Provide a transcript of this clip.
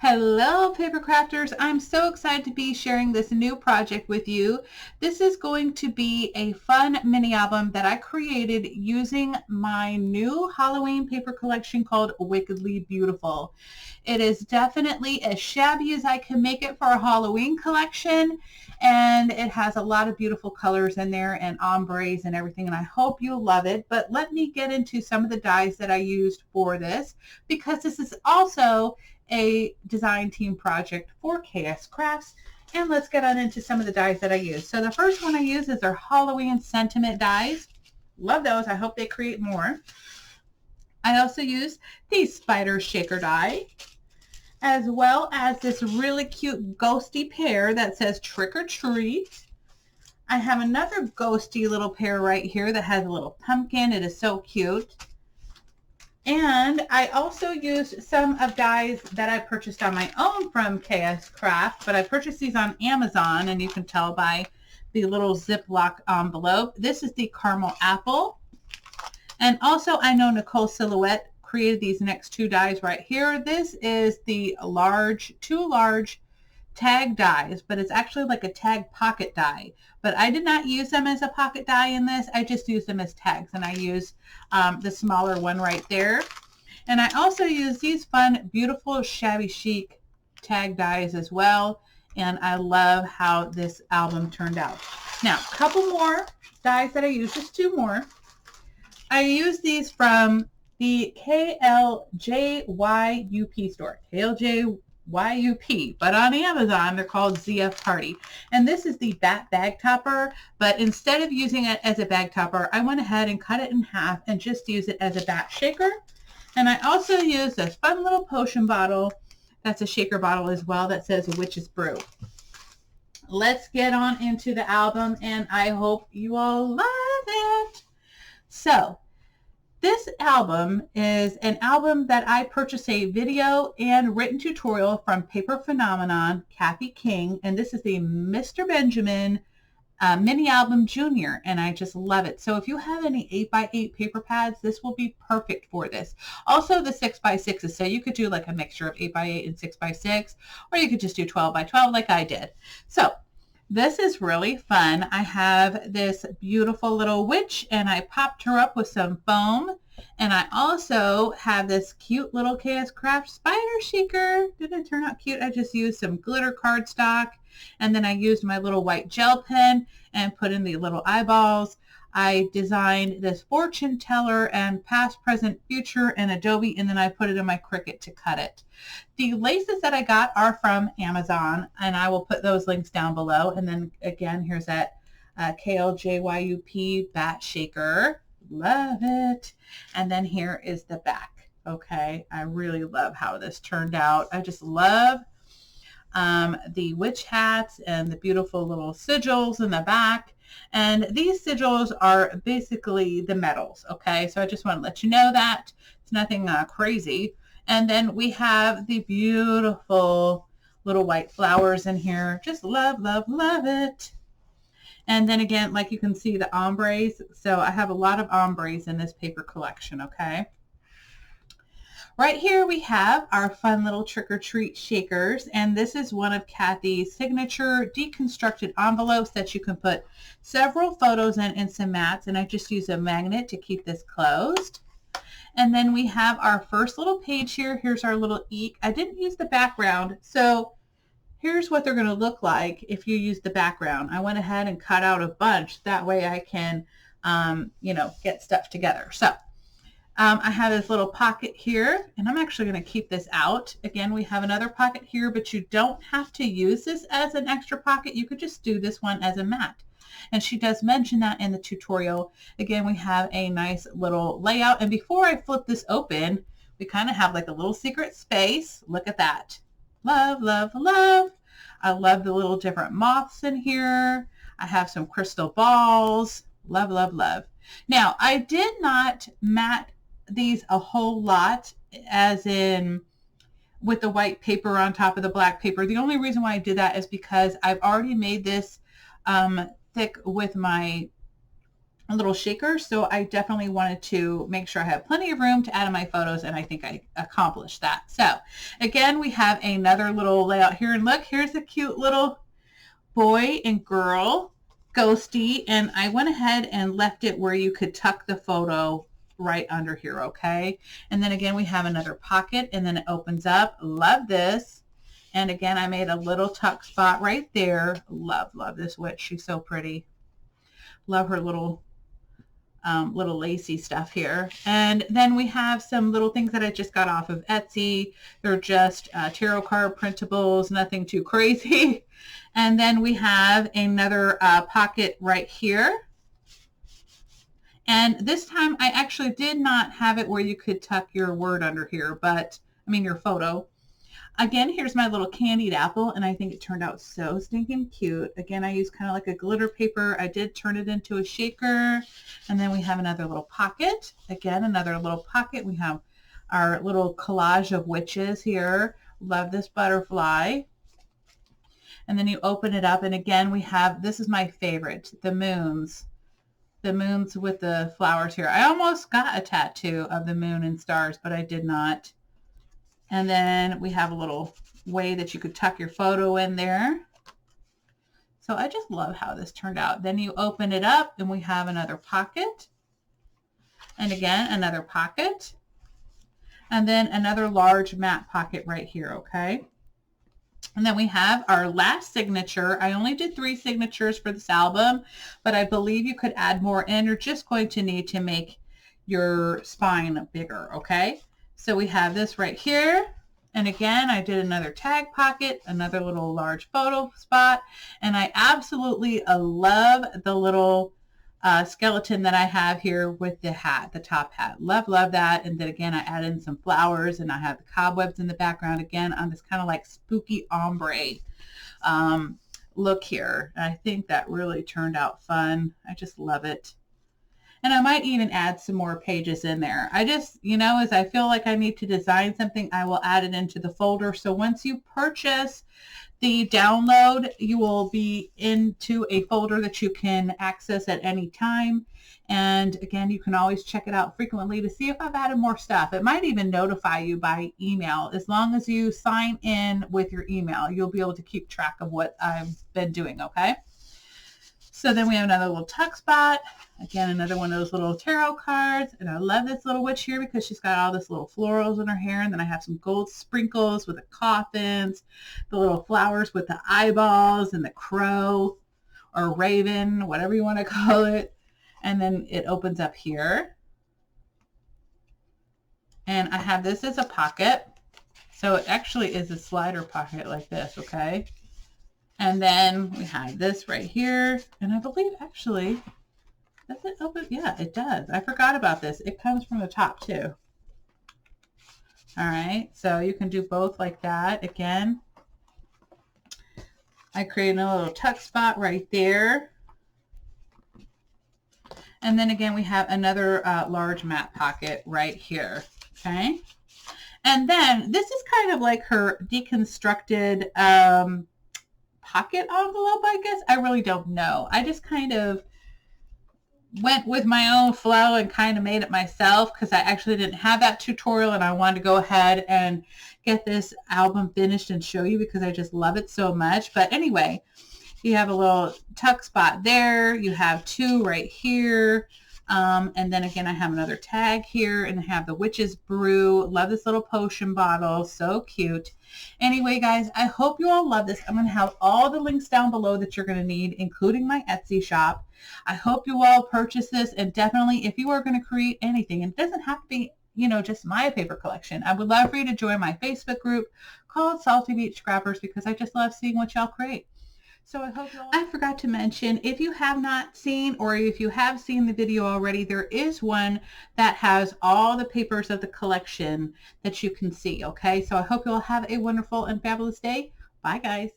Hello, paper crafters. I'm so excited to be sharing this new project with you. This is going to be a fun mini album that I created using my new Halloween paper collection called Wickedly Beautiful. It is definitely as shabby as I can make it for a Halloween collection, and it has a lot of beautiful colors in there and ombres and everything, and I hope you'll love it. But let me get into some of the dies that I used for this, because this is also a design team project for KS Crafts. And let's get on into some of the dies that I use. So the first one I use is their Halloween sentiment dies. Love those. I hope they create more. I also use the spider shaker die, as well as this really cute ghosty pear that says trick or treat. I have another ghosty little pear right here that has a little pumpkin. It is so cute. And I also used some of dies that I purchased on my own from KS Craft, but I purchased these on Amazon, and you can tell by the little Ziploc envelope. This is the caramel apple. And also I know Nicole Silhouette created these next two dies right here. This is the two large tag dies, but it's actually like a tag pocket die. But I did not use them as a pocket die in this. I just used them as tags, and I used the smaller one right there. And I also use these fun, beautiful, shabby chic tag dies as well. And I love how this album turned out. Now, a couple more dies that I used, just two more. I use these from the KLJYUP store. KLJYUP, but on Amazon they're called ZF Party. And this is the bat bag topper, but instead of using it as a bag topper, I went ahead and cut it in half and just use it as a bat shaker. And I also use this fun little potion bottle that's a shaker bottle as well that says Witch's Brew. Let's get on into the album, and I hope you all love it. So this album is an album that I purchased a video and written tutorial from Paper Phenomenon, Kathy King, and this is the Mr. Benjamin mini album junior, and I just love it. So if you have any 8x8 paper pads, this will be perfect for this. Also the 6x6s, so you could do like a mixture of 8x8 and 6x6, or you could just do 12x12 like I did. So this is really fun. I have this beautiful little witch, and I popped her up with some foam. And I also have this cute little KS Craft spider shaker. Did it turn out cute? I just used some glitter cardstock, and then I used my little white gel pen and put in the little eyeballs. I designed this fortune teller and past, present, future in Adobe, and then I put it in my Cricut to cut it. The laces that I got are from Amazon, and I will put those links down below. And then again, here's that KLJYUP bat shaker. Love it. And then here is the back. Okay, I really love how this turned out. I just love the witch hats and the beautiful little sigils in the back. And these sigils are basically the medals. Okay, so I just want to let you know that it's nothing crazy. And then we have the beautiful little white flowers in here. Just love, love, love it. And then again, like you can see the ombres. So I have a lot of ombres in this paper collection, okay? Right here we have our fun little trick-or-treat shakers, and this is one of Kathy's signature deconstructed envelopes that you can put several photos in and some mats, and I just use a magnet to keep this closed. And then we have our first little page here. Here's our little eek. I didn't use the background, so here's what they're going to look like if you use the background. I went ahead and cut out a bunch. That way I can, get stuff together. So I have this little pocket here, and I'm actually going to keep this out. Again, we have another pocket here, but you don't have to use this as an extra pocket. You could just do this one as a mat. And she does mention that in the tutorial. Again, we have a nice little layout. And before I flip this open, we kind of have like a little secret space. Look at that. Love, love, love. I love the little different moths in here. I have some crystal balls. Love, love, love. Now, I did not mat these a whole lot, as in with the white paper on top of the black paper. The only reason why I did that is because I've already made this thick with my a little shaker, so I definitely wanted to make sure I have plenty of room to add in my photos, and I think I accomplished that. So again, we have another little layout here, and look, here's a cute little boy and girl ghosty, and I went ahead and left it where you could tuck the photo right under here, okay? And then again, we have another pocket, and then it opens up. Love this. And again, I made a little tuck spot right there. Love this witch. She's so pretty. Love her little lacy stuff here. And then we have some little things that I just got off of Etsy. They're just tarot card printables, nothing too crazy. And then we have another pocket right here. And this time I actually did not have it where you could tuck your word under here, but I mean your photo. Again, here's my little candied apple, and I think it turned out so stinking cute. Again, I used kind of like a glitter paper. I did turn it into a shaker. And then we have another little pocket. Again, another little pocket. We have our little collage of witches here. Love this butterfly. And then you open it up, and again, we have, this is my favorite, the moons. The moons with the flowers here. I almost got a tattoo of the moon and stars, but I did not. And then we have a little way that you could tuck your photo in there. So I just love how this turned out. Then you open it up and we have another pocket. And again, another pocket. And then another large matte pocket right here, okay? And then we have our last signature. I only did 3 signatures for this album, but I believe you could add more in. You're just going to need to make your spine bigger, okay? So we have this right here. And again, I did another tag pocket, another little large photo spot. And I absolutely love the little skeleton that I have here with the hat, the top hat. Love that. And then again, I added in some flowers, and I have the cobwebs in the background again on this kind of like spooky ombre look here. And I think that really turned out fun. I just love it. And I might even add some more pages in there. I just, you know, as I feel like I need to design something, I will add it into the folder. So once you purchase the download, you will be into a folder that you can access at any time. And again, you can always check it out frequently to see if I've added more stuff. It might even notify you by email. As long as you sign in with your email, you'll be able to keep track of what I've been doing, okay? So then we have another little tuck spot. Again, another one of those little tarot cards. And I love this little witch here because she's got all this little florals in her hair. And then I have some gold sprinkles with the coffins, the little flowers with the eyeballs and the crow or raven, whatever you want to call it. And then it opens up here. And I have this as a pocket. So it actually is a slider pocket like this, okay? And then we have this right here. And I believe actually, does it open? Yeah, it does. I forgot about this. It comes from the top too. All right, so you can do both like that. Again, I created a little tuck spot right there. And then again, we have another large matte pocket right here, okay? And then this is kind of like her deconstructed pocket envelope, I guess. I really don't know. I just kind of went with my own flow and kind of made it myself because I actually didn't have that tutorial, and I wanted to go ahead and get this album finished and show you because I just love it so much. But anyway, you have a little tuck spot there. You have 2 right here. And then again, I have another tag here, and I have the Witch's Brew. Love this little potion bottle. So cute. Anyway, guys, I hope you all love this. I'm going to have all the links down below that you're going to need, including my Etsy shop. I hope you all purchase this, and definitely if you are going to create anything, and it doesn't have to be, you know, just my paper collection. I would love for you to join my Facebook group called Salty Beach Scrappers because I just love seeing what y'all create. So I hope I forgot to mention, if you have not seen, or if you have seen the video already, there is one that has all the papers of the collection that you can see, okay? So I hope you all have a wonderful and fabulous day. Bye, guys.